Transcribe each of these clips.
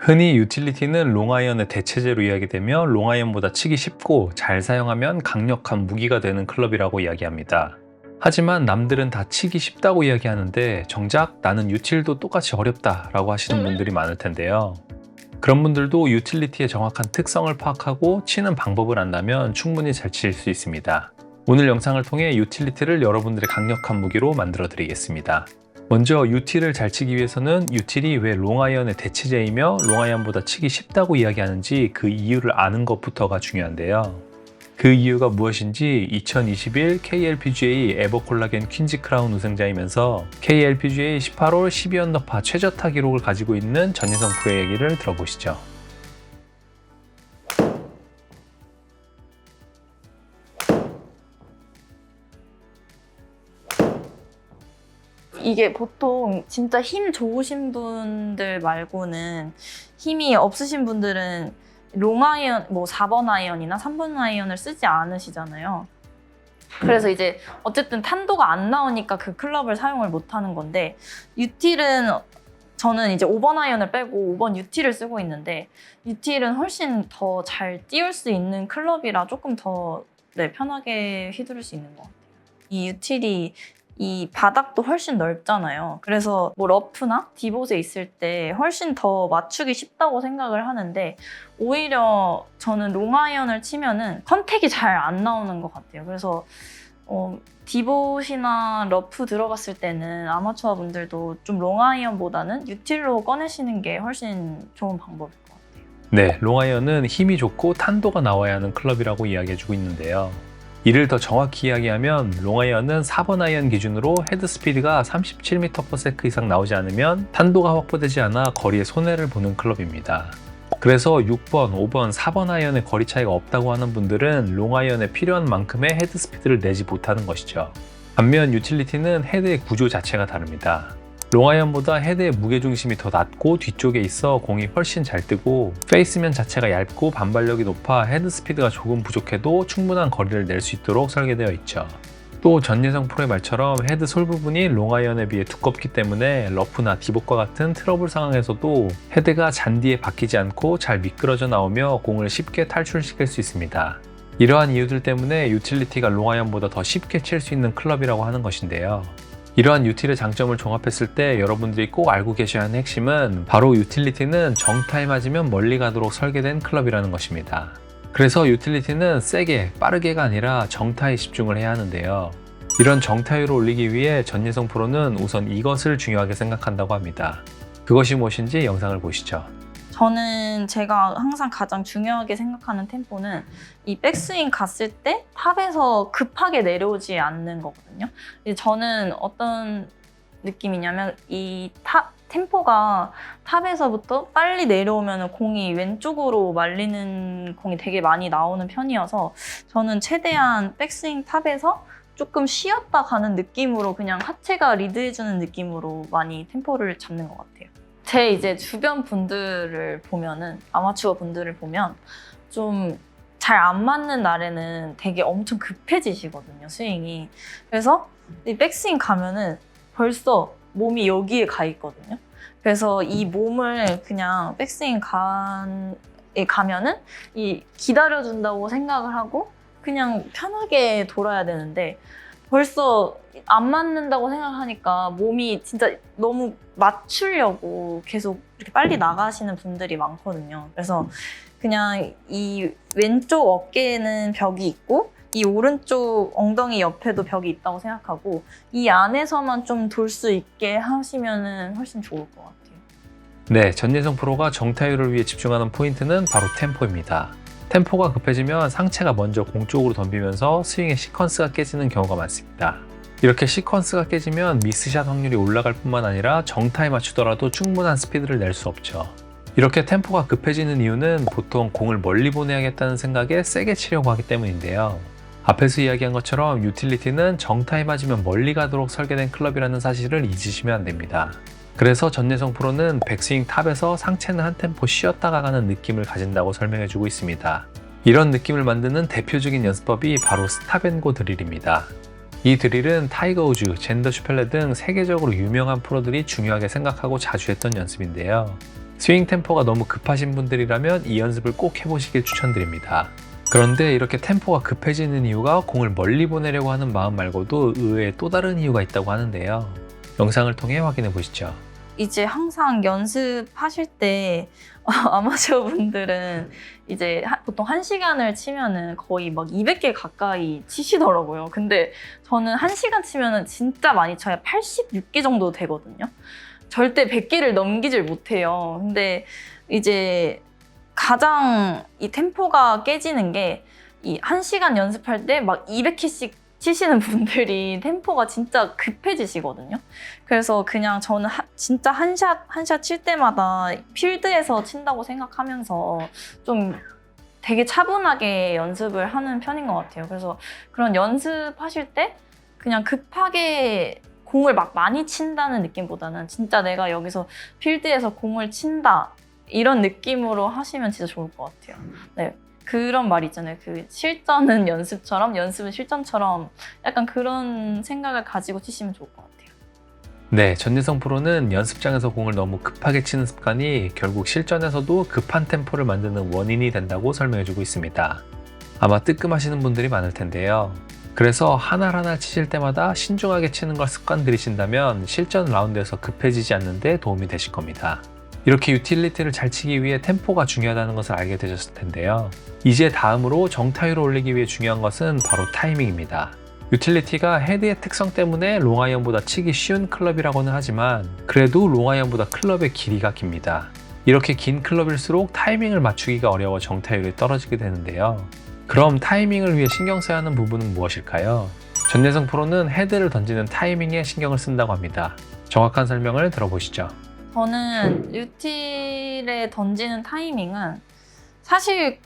흔히 유틸리티는 롱아이언의 대체제로 이야기되며 롱아이언보다 치기 쉽고 잘 사용하면 강력한 무기가 되는 클럽이라고 이야기합니다. 하지만 남들은 다 치기 쉽다고 이야기하는데 정작 나는 유틸도 똑같이 어렵다 라고 하시는 분들이 많을 텐데요. 그런 분들도 유틸리티의 정확한 특성을 파악하고 치는 방법을 안다면 충분히 잘 칠 수 있습니다. 오늘 영상을 통해 유틸리티를 여러분들의 강력한 무기로 만들어 드리겠습니다. 먼저 유틸을 잘 치기 위해서는 유틸이 왜 롱아이언의 대체제이며 롱아이언보다 치기 쉽다고 이야기하는지 그 이유를 아는 것부터가 중요한데요. 그 이유가 무엇인지 2021 KLPGA 에버콜라겐 퀸즈 크라운 우승자이면서 KLPGA 18홀 12언더파 최저타 기록을 가지고 있는 전예성 프로의 얘기를 들어보시죠. 이게 보통 진짜 힘 좋으신 분들 말고는 힘이 없으신 분들은 롱아이언, 4번 아이언이나 3번 아이언을 쓰지 않으시잖아요. 그래서 이제 어쨌든 탄도가 안 나오니까 그 클럽을 사용을 못 하는 건데, 유틸은 저는 이제 5번 아이언을 빼고 5번 유틸을 쓰고 있는데, 유틸은 훨씬 더 잘 띄울 수 있는 클럽이라 조금 더 편하게 휘두를 수 있는 것 같아요. 이 유틸이 이 바닥도 훨씬 넓잖아요. 그래서 러프나 디봇에 있을 때 훨씬 더 맞추기 쉽다고 생각을 하는데, 오히려 저는 롱아이언을 치면은 컨택이 잘 안 나오는 것 같아요. 그래서 디봇이나 러프 들어갔을 때는 아마추어 분들도 좀 롱아이언보다는 유틸로 꺼내시는 게 훨씬 좋은 방법일 것 같아요. 네, 롱아이언은 힘이 좋고 탄도가 나와야 하는 클럽이라고 이야기해주고 있는데요. 이를 더 정확히 이야기하면 롱아이언은 4번 아이언 기준으로 헤드 스피드가 37m/s 이상 나오지 않으면 탄도가 확보되지 않아 거리에 손해를 보는 클럽입니다. 그래서 6번, 5번, 4번 아이언의 거리 차이가 없다고 하는 분들은 롱아이언에 필요한 만큼의 헤드 스피드를 내지 못하는 것이죠. 반면 유틸리티는 헤드의 구조 자체가 다릅니다. 롱아이언보다 헤드의 무게중심이 더 낮고 뒤쪽에 있어 공이 훨씬 잘 뜨고, 페이스면 자체가 얇고 반발력이 높아 헤드 스피드가 조금 부족해도 충분한 거리를 낼 수 있도록 설계되어 있죠. 또 전예성 프로의 말처럼 헤드 솔 부분이 롱아이언에 비해 두껍기 때문에 러프나 디봇과 같은 트러블 상황에서도 헤드가 잔디에 박히지 않고 잘 미끄러져 나오며 공을 쉽게 탈출시킬 수 있습니다. 이러한 이유들 때문에 유틸리티가 롱아이언보다 더 쉽게 칠 수 있는 클럽이라고 하는 것인데요. 이러한 유틸의 장점을 종합했을 때 여러분들이 꼭 알고 계셔야 하는 핵심은 바로 유틸리티는 정타에 맞으면 멀리 가도록 설계된 클럽이라는 것입니다. 그래서 유틸리티는 세게, 빠르게가 아니라 정타에 집중을 해야 하는데요. 이런 정타율을 올리기 위해 전예성 프로는 우선 이것을 중요하게 생각한다고 합니다. 그것이 무엇인지 영상을 보시죠. 저는 제가 항상 가장 중요하게 생각하는 템포는 이 백스윙 갔을 때 탑에서 급하게 내려오지 않는 거거든요. 저는 어떤 느낌이냐면 이 템포가 탑에서부터 빨리 내려오면 공이 왼쪽으로 말리는 공이 되게 많이 나오는 편이어서, 저는 최대한 백스윙 탑에서 조금 쉬었다 가는 느낌으로, 그냥 하체가 리드해주는 느낌으로 많이 템포를 잡는 것 같아요. 제 이제 주변 분들을 보면은, 아마추어 분들을 보면 좀 잘 안 맞는 날에는 되게 엄청 급해지시거든요, 스윙이. 그래서 이 백스윙 가면은 벌써 몸이 여기에 가 있거든요. 그래서 이 몸을 그냥 백스윙 가면은 이 기다려준다고 생각을 하고 그냥 편하게 돌아야 되는데, 벌써 안 맞는다고 생각하니까 몸이 진짜 너무 맞추려고 계속 이렇게 빨리 나가시는 분들이 많거든요. 그래서 그냥 이 왼쪽 어깨에는 벽이 있고 이 오른쪽 엉덩이 옆에도 벽이 있다고 생각하고, 이 안에서만 좀 돌 수 있게 하시면 훨씬 좋을 것 같아요. 네, 전예성 프로가 정타율을 위해 집중하는 포인트는 바로 템포입니다. 템포가 급해지면 상체가 먼저 공 쪽으로 덤비면서 스윙의 시퀀스가 깨지는 경우가 많습니다. 이렇게 시퀀스가 깨지면 미스샷 확률이 올라갈 뿐만 아니라 정타에 맞추더라도 충분한 스피드를 낼 수 없죠. 이렇게 템포가 급해지는 이유는 보통 공을 멀리 보내야겠다는 생각에 세게 치려고 하기 때문인데요. 앞에서 이야기한 것처럼 유틸리티는 정타에 맞으면 멀리 가도록 설계된 클럽이라는 사실을 잊으시면 안 됩니다. 그래서 전예성 프로는 백스윙 탑에서 상체는 한 템포 쉬었다가 가는 느낌을 가진다고 설명해주고 있습니다. 이런 느낌을 만드는 대표적인 연습법이 바로 스탑앤고 드릴입니다. 이 드릴은 타이거 우즈, 젠더 슈펠레 등 세계적으로 유명한 프로들이 중요하게 생각하고 자주 했던 연습인데요. 스윙 템포가 너무 급하신 분들이라면 이 연습을 꼭 해보시길 추천드립니다. 그런데 이렇게 템포가 급해지는 이유가 공을 멀리 보내려고 하는 마음 말고도 의외의 또 다른 이유가 있다고 하는데요. 영상을 통해 확인해 보시죠. 이제 항상 연습하실 때 아마추어 분들은 이제 보통 1시간을 치면은 거의 막 200개 가까이 치시더라고요. 근데 저는 1시간 치면은 진짜 많이 쳐야 86개 정도 되거든요. 절대 100개를 넘기질 못해요. 근데 이제 가장 이 템포가 깨지는 게 이 1시간 연습할 때 막 200개씩 치시는 분들이 템포가 진짜 급해지시거든요. 그래서 그냥 저는 진짜 한 샷 칠 때마다 필드에서 친다고 생각하면서 좀 되게 차분하게 연습을 하는 편인 것 같아요. 그래서 그런 연습하실 때 그냥 급하게 공을 막 많이 친다는 느낌보다는 진짜 내가 여기서 필드에서 공을 친다 이런 느낌으로 하시면 진짜 좋을 것 같아요. 네. 그런 말 있잖아요. 그 실전은 연습처럼, 연습은 실전처럼 약간 그런 생각을 가지고 치시면 좋을 것 같아요. 네, 전예성 프로는 연습장에서 공을 너무 급하게 치는 습관이 결국 실전에서도 급한 템포를 만드는 원인이 된다고 설명해주고 있습니다. 아마 뜨끔하시는 분들이 많을 텐데요. 그래서 하나 치실 때마다 신중하게 치는 걸 습관 들이신다면 실전 라운드에서 급해지지 않는 데 도움이 되실 겁니다. 이렇게 유틸리티를 잘 치기 위해 템포가 중요하다는 것을 알게 되셨을 텐데요. 이제 다음으로 정타율을 올리기 위해 중요한 것은 바로 타이밍입니다. 유틸리티가 헤드의 특성 때문에 롱아이언보다 치기 쉬운 클럽이라고는 하지만 그래도 롱아이언보다 클럽의 길이가 깁니다. 이렇게 긴 클럽일수록 타이밍을 맞추기가 어려워 정타율이 떨어지게 되는데요. 그럼 타이밍을 위해 신경 써야 하는 부분은 무엇일까요? 전예성 프로는 헤드를 던지는 타이밍에 신경을 쓴다고 합니다. 정확한 설명을 들어보시죠. 저는 유틸에 던지는 타이밍은 사실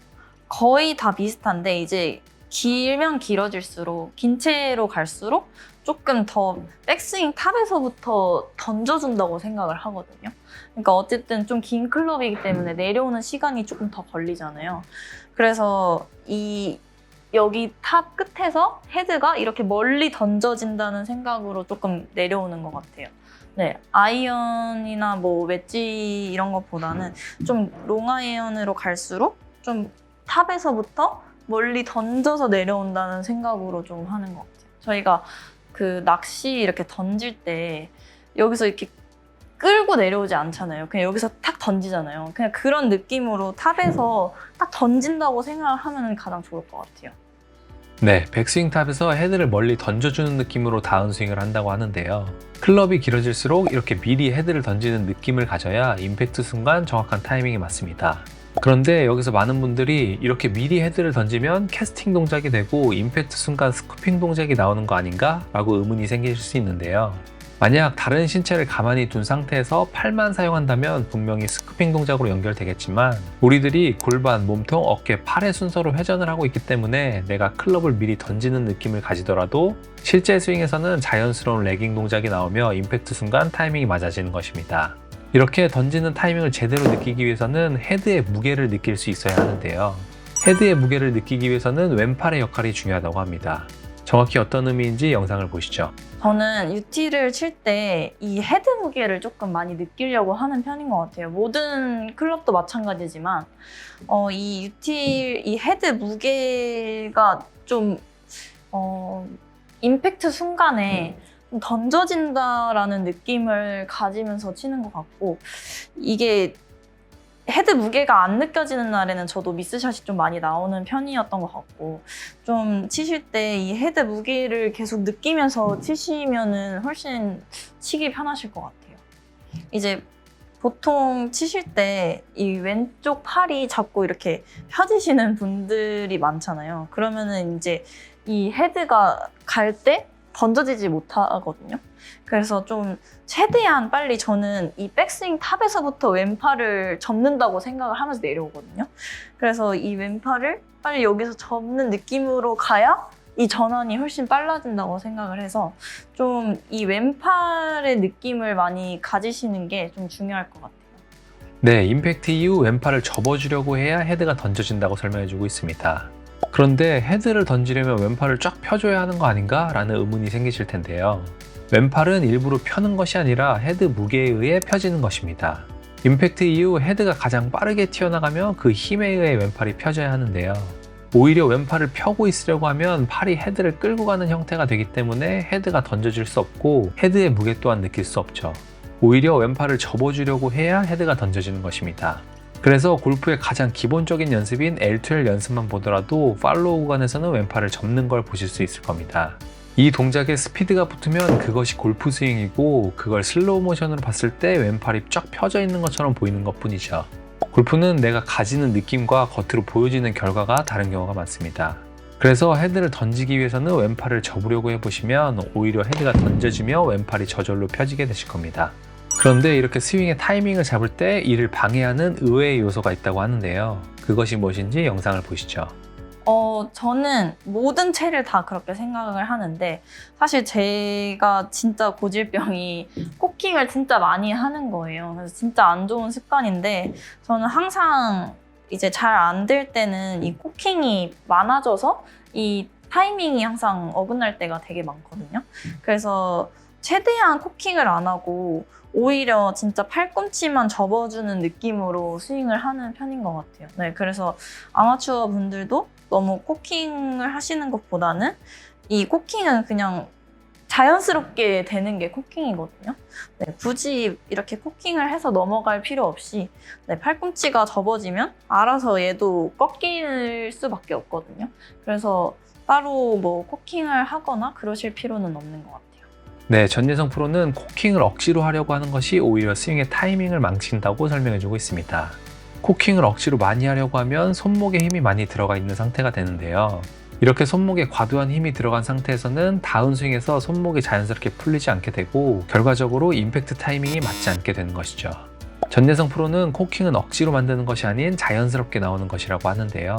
거의 다 비슷한데 이제 길면 길어질수록 긴 채로 갈수록 조금 더 백스윙 탑에서부터 던져준다고 생각을 하거든요. 그러니까 어쨌든 좀 긴 클럽이기 때문에 내려오는 시간이 조금 더 걸리잖아요. 그래서 여기 탑 끝에서 헤드가 이렇게 멀리 던져진다는 생각으로 조금 내려오는 것 같아요. 네, 아이언이나 뭐 웨지 이런 것보다는 좀 롱아이언으로 갈수록 좀 탑에서부터 멀리 던져서 내려온다는 생각으로 좀 하는 것 같아요. 저희가 그 낚시 이렇게 던질 때 여기서 이렇게 끌고 내려오지 않잖아요. 그냥 여기서 탁 던지잖아요. 그냥 그런 느낌으로 탑에서 딱 던진다고 생각하면 가장 좋을 것 같아요. 네, 백스윙 탑에서 헤드를 멀리 던져주는 느낌으로 다운스윙을 한다고 하는데요. 클럽이 길어질수록 이렇게 미리 헤드를 던지는 느낌을 가져야 임팩트 순간 정확한 타이밍이 맞습니다. 그런데 여기서 많은 분들이 이렇게 미리 헤드를 던지면 캐스팅 동작이 되고 임팩트 순간 스쿠핑 동작이 나오는 거 아닌가? 라고 의문이 생기실 수 있는데요. 만약 다른 신체를 가만히 둔 상태에서 팔만 사용한다면 분명히 스쿠핑 동작으로 연결되겠지만 우리들이 골반, 몸통, 어깨, 팔의 순서로 회전을 하고 있기 때문에 내가 클럽을 미리 던지는 느낌을 가지더라도 실제 스윙에서는 자연스러운 레깅 동작이 나오며 임팩트 순간 타이밍이 맞아지는 것입니다. 이렇게 던지는 타이밍을 제대로 느끼기 위해서는 헤드의 무게를 느낄 수 있어야 하는데요. 헤드의 무게를 느끼기 위해서는 왼팔의 역할이 중요하다고 합니다. 정확히 어떤 의미인지 영상을 보시죠. 저는 유틸을 칠 때 이 헤드 무게를 조금 많이 느끼려고 하는 편인 것 같아요. 모든 클럽도 마찬가지지만 이 유틸, 이 헤드 무게가 좀 임팩트 순간에 좀 던져진다라는 느낌을 가지면서 치는 것 같고 이게 헤드 무게가 안 느껴지는 날에는 저도 미스샷이 좀 많이 나오는 편이었던 것 같고 좀 치실 때 이 헤드 무게를 계속 느끼면서 치시면은 훨씬 치기 편하실 것 같아요. 이제 보통 치실 때 이 왼쪽 팔이 자꾸 이렇게 펴지시는 분들이 많잖아요. 그러면은 이제 이 헤드가 갈 때 던져지지 못하거든요. 그래서 좀 최대한 빨리 저는 이 백스윙 탑에서부터 왼팔을 접는다고 생각을 하면서 내려오거든요. 그래서 이 왼팔을 빨리 여기서 접는 느낌으로 가야 이 전환이 훨씬 빨라진다고 생각을 해서 좀 이 왼팔의 느낌을 많이 가지시는 게 좀 중요할 것 같아요. 네, 임팩트 이후 왼팔을 접어주려고 해야 헤드가 던져진다고 설명해주고 있습니다. 그런데 헤드를 던지려면 왼팔을 쫙 펴줘야 하는 거 아닌가? 라는 의문이 생기실 텐데요. 왼팔은 일부러 펴는 것이 아니라 헤드 무게에 의해 펴지는 것입니다. 임팩트 이후 헤드가 가장 빠르게 튀어나가며 그 힘에 의해 왼팔이 펴져야 하는데요. 오히려 왼팔을 펴고 있으려고 하면 팔이 헤드를 끌고 가는 형태가 되기 때문에 헤드가 던져질 수 없고 헤드의 무게 또한 느낄 수 없죠. 오히려 왼팔을 접어주려고 해야 헤드가 던져지는 것입니다. 그래서 골프의 가장 기본적인 연습인 L2L 연습만 보더라도 팔로우 구간에서는 왼팔을 접는 걸 보실 수 있을 겁니다. 이 동작에 스피드가 붙으면 그것이 골프 스윙이고 그걸 슬로우 모션으로 봤을 때 왼팔이 쫙 펴져 있는 것처럼 보이는 것 뿐이죠. 골프는 내가 가지는 느낌과 겉으로 보여지는 결과가 다른 경우가 많습니다. 그래서 헤드를 던지기 위해서는 왼팔을 접으려고 해보시면 오히려 헤드가 던져지며 왼팔이 저절로 펴지게 되실 겁니다. 그런데 이렇게 스윙의 타이밍을 잡을 때 이를 방해하는 의외의 요소가 있다고 하는데요. 그것이 무엇인지 영상을 보시죠. 저는 모든 채를 다 그렇게 생각을 하는데 사실 제가 진짜 고질병이 코킹을 진짜 많이 하는 거예요. 그래서 진짜 안 좋은 습관인데 저는 항상 이제 잘 안 될 때는 이 코킹이 많아져서 이 타이밍이 항상 어긋날 때가 되게 많거든요. 그래서 최대한 코킹을 안 하고 오히려 진짜 팔꿈치만 접어주는 느낌으로 스윙을 하는 편인 것 같아요. 네, 그래서 아마추어 분들도 너무 코킹을 하시는 것보다는 이 코킹은 그냥 자연스럽게 되는 게 코킹이거든요. 네, 굳이 이렇게 코킹을 해서 넘어갈 필요 없이 네, 팔꿈치가 접어지면 알아서 얘도 꺾일 수밖에 없거든요. 그래서 따로 뭐 코킹을 하거나 그러실 필요는 없는 것 같아요. 네, 전예성 프로는 코킹을 억지로 하려고 하는 것이 오히려 스윙의 타이밍을 망친다고 설명해주고 있습니다. 코킹을 억지로 많이 하려고 하면 손목에 힘이 많이 들어가 있는 상태가 되는데요. 이렇게 손목에 과도한 힘이 들어간 상태에서는 다운스윙에서 손목이 자연스럽게 풀리지 않게 되고 결과적으로 임팩트 타이밍이 맞지 않게 되는 것이죠. 전예성 프로는 코킹은 억지로 만드는 것이 아닌 자연스럽게 나오는 것이라고 하는데요.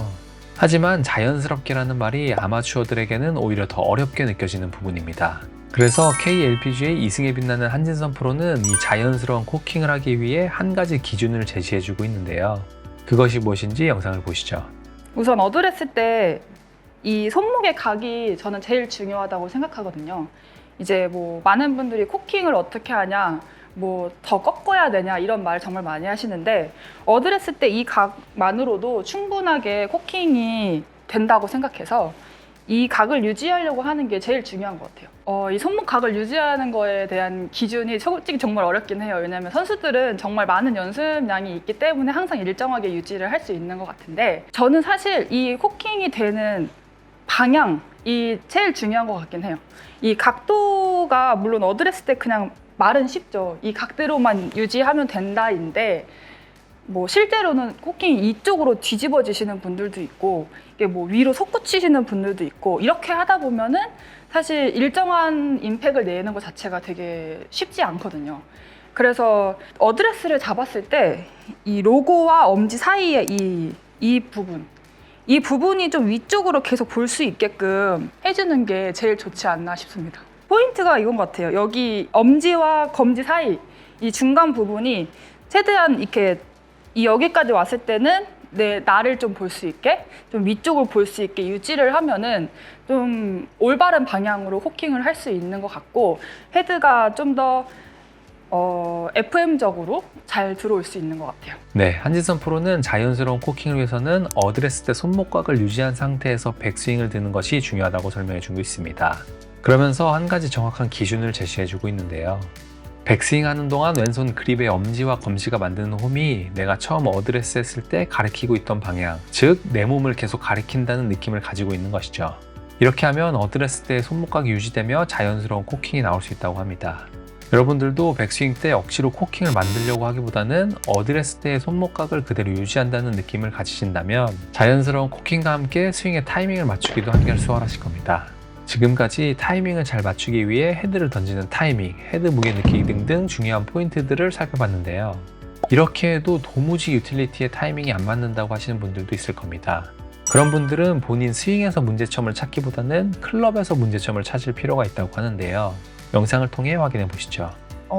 하지만 자연스럽게라는 말이 아마추어들에게는 오히려 더 어렵게 느껴지는 부분입니다. 그래서 KLPGA 2승에 빛나는 한진선 프로는 이 자연스러운 코킹을 하기 위해 한 가지 기준을 제시해주고 있는데요. 그것이 무엇인지 영상을 보시죠. 우선 어드레스 때 이 손목의 각이 저는 제일 중요하다고 생각하거든요. 이제 뭐 많은 분들이 코킹을 어떻게 하냐, 뭐 더 꺾어야 되냐 이런 말 정말 많이 하시는데 어드레스 때 이 각만으로도 충분하게 코킹이 된다고 생각해서 이 각을 유지하려고 하는 게 제일 중요한 것 같아요. 이 손목 각을 유지하는 거에 대한 기준이 솔직히 정말 어렵긴 해요. 왜냐하면 선수들은 정말 많은 연습량이 있기 때문에 항상 일정하게 유지를 할 수 있는 것 같은데 저는 사실 이 코킹이 되는 방향이 제일 중요한 것 같긴 해요. 이 각도가 물론 어드레스 때 그냥 말은 쉽죠. 이 각대로만 유지하면 된다인데 뭐 실제로는 코킹이 이쪽으로 뒤집어지시는 분들도 있고 이게 뭐 위로 솟구치시는 분들도 있고 이렇게 하다 보면은 사실 일정한 임팩을 내는 것 자체가 되게 쉽지 않거든요. 그래서 어드레스를 잡았을 때 이 로고와 엄지 사이에 이 부분이 좀 위쪽으로 계속 볼 수 있게끔 해주는 게 제일 좋지 않나 싶습니다. 포인트가 이건 것 같아요. 여기 엄지와 검지 사이 이 중간 부분이 최대한 이렇게 여기까지 왔을 때는 나를 좀 볼 수 있게 좀 위쪽을 볼 수 있게 유지를 하면은 좀 올바른 방향으로 코킹을 할 수 있는 것 같고 헤드가 좀 더 FM적으로 잘 들어올 수 있는 것 같아요. 네, 한진선 프로는 자연스러운 코킹을 위해서는 어드레스 때 손목각을 유지한 상태에서 백스윙을 드는 것이 중요하다고 설명해주고 있습니다. 그러면서 한 가지 정확한 기준을 제시해주고 있는데요. 백스윙 하는 동안 왼손 그립의 엄지와 검지가 만드는 홈이 내가 처음 어드레스 했을 때 가리키고 있던 방향, 즉 내 몸을 계속 가리킨다는 느낌을 가지고 있는 것이죠. 이렇게 하면 어드레스 때 손목각이 유지되며 자연스러운 코킹이 나올 수 있다고 합니다. 여러분들도 백스윙 때 억지로 코킹을 만들려고 하기보다는 어드레스 때의 손목각을 그대로 유지한다는 느낌을 가지신다면 자연스러운 코킹과 함께 스윙의 타이밍을 맞추기도 한결 수월하실 겁니다. 지금까지 타이밍을 잘 맞추기 위해 헤드를 던지는 타이밍, 헤드 무게 느끼기 등등 중요한 포인트들을 살펴봤는데요. 이렇게 해도 도무지 유틸리티의 타이밍이 안 맞는다고 하시는 분들도 있을 겁니다. 그런 분들은 본인 스윙에서 문제점을 찾기보다는 클럽에서 문제점을 찾을 필요가 있다고 하는데요. 영상을 통해 확인해 보시죠.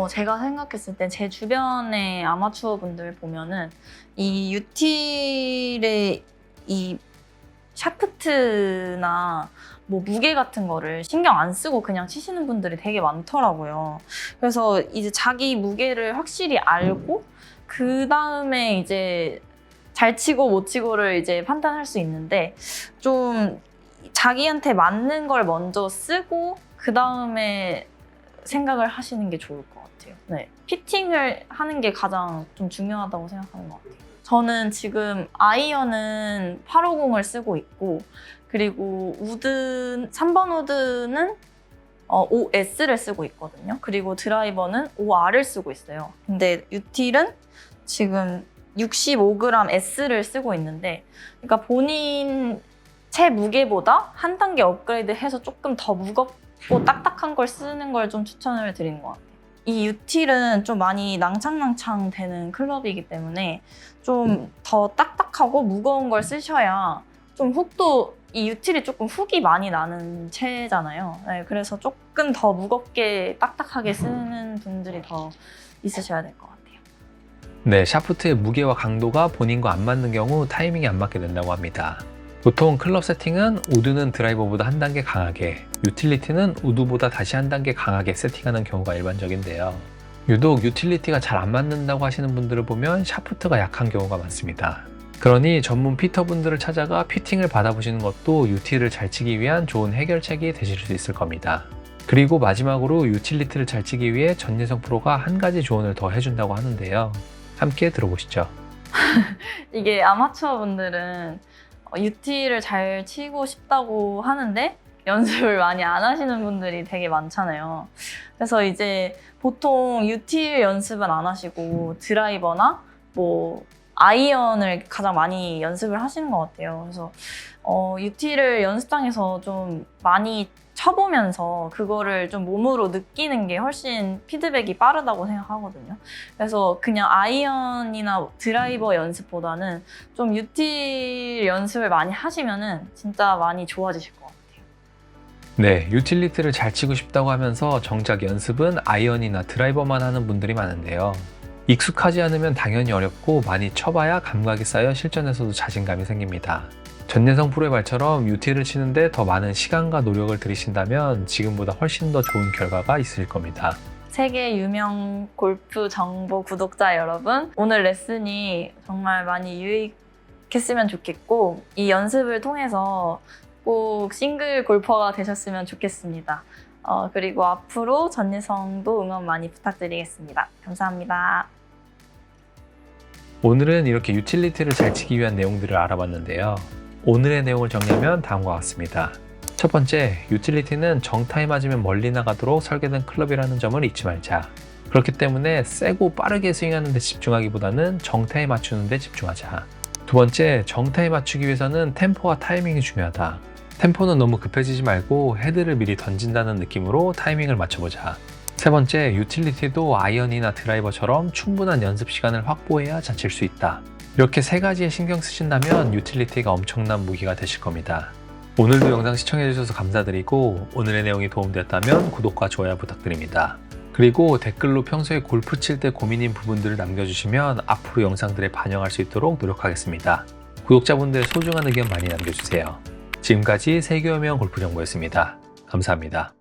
제가 생각했을 때 제 주변의 아마추어 분들 보면은 이 유틸의 이 샤프트나 뭐 무게 같은 거를 신경 안 쓰고 그냥 치시는 분들이 되게 많더라고요. 그래서 이제 자기 무게를 확실히 알고 그 다음에 이제 잘 치고 못 치고를 이제 판단할 수 있는데 좀 자기한테 맞는 걸 먼저 쓰고 그 다음에 생각을 하시는 게 좋을 것 같아요. 네. 피팅을 하는 게 가장 좀 중요하다고 생각하는 것 같아요. 저는 지금 아이언은 850을 쓰고 있고 그리고 3번 우드는 5S를 쓰고 있거든요. 그리고 드라이버는 5R을 쓰고 있어요. 근데 유틸은 지금 65g S를 쓰고 있는데 그러니까 본인 채 무게보다 한 단계 업그레이드해서 조금 더 무겁고 딱딱한 걸 쓰는 걸 좀 추천을 드리는 것 같아요. 이 유틸은 좀 많이 낭창낭창 되는 클럽이기 때문에 좀 더 딱딱하고 무거운 걸 쓰셔야 좀 훅도 이 유틸이 조금 훅이 많이 나는 채잖아요. 네, 그래서 조금 더 무겁게 딱딱하게 쓰는 분들이 더 있으셔야 될 것 같아요. 네, 샤프트의 무게와 강도가 본인과 안 맞는 경우 타이밍이 안 맞게 된다고 합니다. 보통 클럽 세팅은 우드는 드라이버보다 한 단계 강하게, 유틸리티는 우드보다 다시 한 단계 강하게 세팅하는 경우가 일반적인데요. 유독 유틸리티가 잘 안 맞는다고 하시는 분들을 보면 샤프트가 약한 경우가 많습니다. 그러니 전문 피터분들을 찾아가 피팅을 받아보시는 것도 유틸을 잘 치기 위한 좋은 해결책이 되실 수 있을 겁니다. 그리고 마지막으로 유틸리티를 잘 치기 위해 전예성 프로가 한 가지 조언을 더 해준다고 하는데요. 함께 들어보시죠. 이게 아마추어 분들은 유틸을 잘 치고 싶다고 하는데 연습을 많이 안 하시는 분들이 되게 많잖아요. 그래서 이제 보통 유틸 연습은 안 하시고 드라이버나 뭐 아이언을 가장 많이 연습을 하시는 것 같아요. 그래서 유틸을 연습장에서 좀 많이 쳐보면서 그거를 좀 몸으로 느끼는 게 훨씬 피드백이 빠르다고 생각하거든요. 그래서 그냥 아이언이나 드라이버 연습보다는 좀 유틸 연습을 많이 하시면은 진짜 많이 좋아지실 것 같아요. 네, 유틸리티를 잘 치고 싶다고 하면서 정작 연습은 아이언이나 드라이버만 하는 분들이 많은데요. 익숙하지 않으면 당연히 어렵고 많이 쳐봐야 감각이 쌓여 실전에서도 자신감이 생깁니다. 전예성 프로의 말처럼 유틸을 치는데 더 많은 시간과 노력을 들이신다면 지금보다 훨씬 더 좋은 결과가 있을 겁니다. 세계 유명 골프 정보 구독자 여러분, 오늘 레슨이 정말 많이 유익했으면 좋겠고 이 연습을 통해서 꼭 싱글 골퍼가 되셨으면 좋겠습니다. 그리고 앞으로 전예성도 응원 많이 부탁드리겠습니다. 감사합니다. 오늘은 이렇게 유틸리티를 잘 치기 위한 내용들을 알아봤는데요. 오늘의 내용을 정리하면 다음과 같습니다. 첫 번째, 유틸리티는 정타에 맞으면 멀리 나가도록 설계된 클럽이라는 점을 잊지 말자. 그렇기 때문에 세고 빠르게 스윙하는 데 집중하기보다는 정타에 맞추는 데 집중하자. 두 번째, 정타에 맞추기 위해서는 템포와 타이밍이 중요하다. 템포는 너무 급해지지 말고 헤드를 미리 던진다는 느낌으로 타이밍을 맞춰보자. 세 번째, 유틸리티도 아이언이나 드라이버처럼 충분한 연습 시간을 확보해야 잘 칠 수 있다. 이렇게 세 가지에 신경 쓰신다면 유틸리티가 엄청난 무기가 되실 겁니다. 오늘도 영상 시청해주셔서 감사드리고 오늘의 내용이 도움되었다면 구독과 좋아요 부탁드립니다. 그리고 댓글로 평소에 골프 칠 때 고민인 부분들을 남겨주시면 앞으로 영상들에 반영할 수 있도록 노력하겠습니다. 구독자분들의 소중한 의견 많이 남겨주세요. 지금까지 세계유명 골프 정보였습니다. 감사합니다.